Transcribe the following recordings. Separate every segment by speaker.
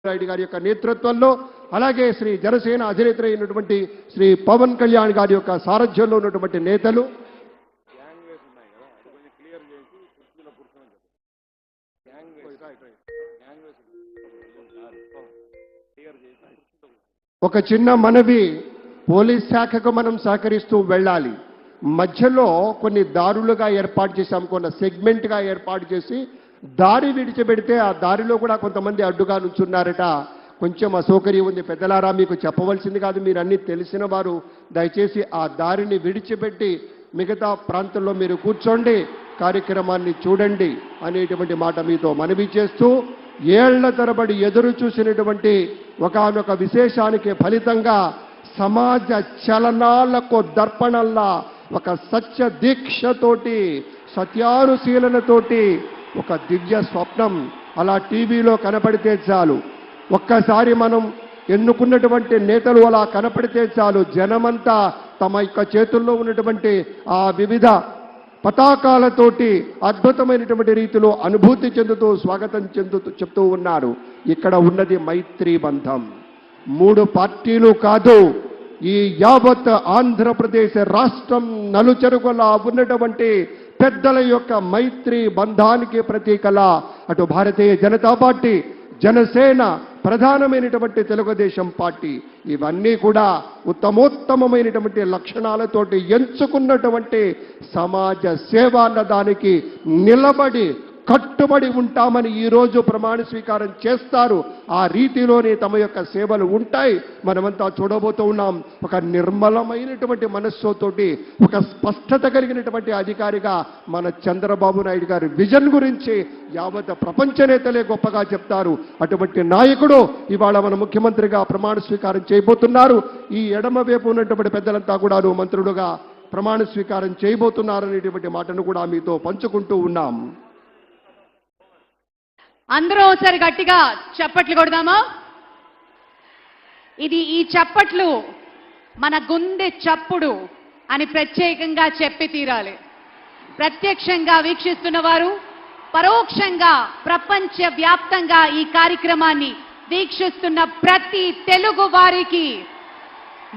Speaker 1: నాయుడు గారి యొక్క నేతృత్వంలో అలాగే శ్రీ జనసేన అధినేత అయినటువంటి శ్రీ పవన్ కళ్యాణ్ గారి యొక్క సారథ్యంలో ఉన్నటువంటి నేతలు ఒక చిన్న మనవి, పోలీస్ శాఖకు మనం సహకరిస్తూ వెళ్ళాలి. మధ్యలో కొన్ని దారులుగా ఏర్పాటు చేశాం, కొన్ని సెగ్మెంట్గా ఏర్పాటు చేసి దారి విడిచిపెడితే ఆ దారిలో కూడా కొంతమంది అడ్డుగా నుంచున్నారట. కొంచెం అసౌకర్యం ఉంది. పెద్దలారా, మీకు చెప్పవలసింది కాదు, మీరు అన్ని తెలిసిన వారు. దయచేసి ఆ దారిని విడిచిపెట్టి మిగతా ప్రాంతంలో మీరు కూర్చోండి, కార్యక్రమాన్ని చూడండి అనేటువంటి మాట మీతో మనవి చేస్తూ, ఏళ్ల తరబడి ఎదురు చూసినటువంటి ఒకానొక విశేషానికి ఫలితంగా సమాజ చలనాలకు దర్పణల్లా ఒక సత్య దీక్షతోటి సత్యానుశీలనతోటి ఒక దివ్య స్వప్నం అలా టీవీలో కనపడితే చాలు, ఒక్కసారి మనం ఎన్నుకున్నటువంటి నేతలు అలా కనపడితే చాలు, జనమంతా తమ యొక్క చేతుల్లో ఉన్నటువంటి ఆ వివిధ పతాకాలతోటి అద్భుతమైనటువంటి రీతిలో అనుభూతి చెందుతూ స్వాగతం చెప్తూ ఉన్నారు. ఇక్కడ ఉన్నది మైత్రీ బంధం. 3 పార్టీలు కాదు, ఈ యావత్ ఆంధ్రప్రదేశ్ రాష్ట్రం నలుచెరుగులా ఉన్నటువంటి పెద్దల యొక్క మైత్రి బంధానికి ప్రతీకలా అటు భారతీయ జనతా పార్టీ, జనసేన, ప్రధానమైనటువంటి తెలుగుదేశం పార్టీ ఇవన్నీ కూడా ఉత్తమోత్తమైనటువంటి లక్షణాలతోటి ఎంచుకున్నటువంటి సమాజ సేవ అన్న దానికి నిలబడి కట్టుబడి ఉంటామని ఈరోజు ప్రమాణ స్వీకారం చేస్తారు. ఆ రీతిలోనే తమ యొక్క సేవలు ఉంటాయి. మనమంతా చూడబోతూ ఉన్నాం. ఒక నిర్మలమైనటువంటి మనస్సుతోటి ఒక స్పష్టత కలిగినటువంటి అధికారిగా మన చంద్రబాబు నాయుడు గారి విజన్ గురించి యావత్ ప్రపంచ నేతలే గొప్పగా చెప్తారు. అటువంటి నాయకుడు ఇవాళ మన ముఖ్యమంత్రిగా ప్రమాణ స్వీకారం చేయబోతున్నారు. ఈ ఎడమ వైపు ఉన్నటువంటి పెద్దలంతా కూడా మంత్రులుగా ప్రమాణ స్వీకారం చేయబోతున్నారనేటువంటి మాటను కూడా మీతో పంచుకుంటూ ఉన్నాం.
Speaker 2: అందరూ ఒకసారి గట్టిగా చప్పట్లు కొడదామా? ఈ చప్పట్లు మన గుండె చప్పుడు అని ప్రత్యేకంగా చెప్పి తీరాలి. ప్రత్యక్షంగా వీక్షిస్తున్న వారు, పరోక్షంగా ప్రపంచ వ్యాప్తంగా ఈ కార్యక్రమాన్ని వీక్షిస్తున్న ప్రతి తెలుగు వారికి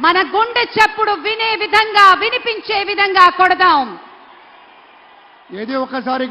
Speaker 2: మన గుండె చప్పుడు వినే విధంగా, వినిపించే విధంగా కొడదాం.
Speaker 1: ఏది ఒకసారి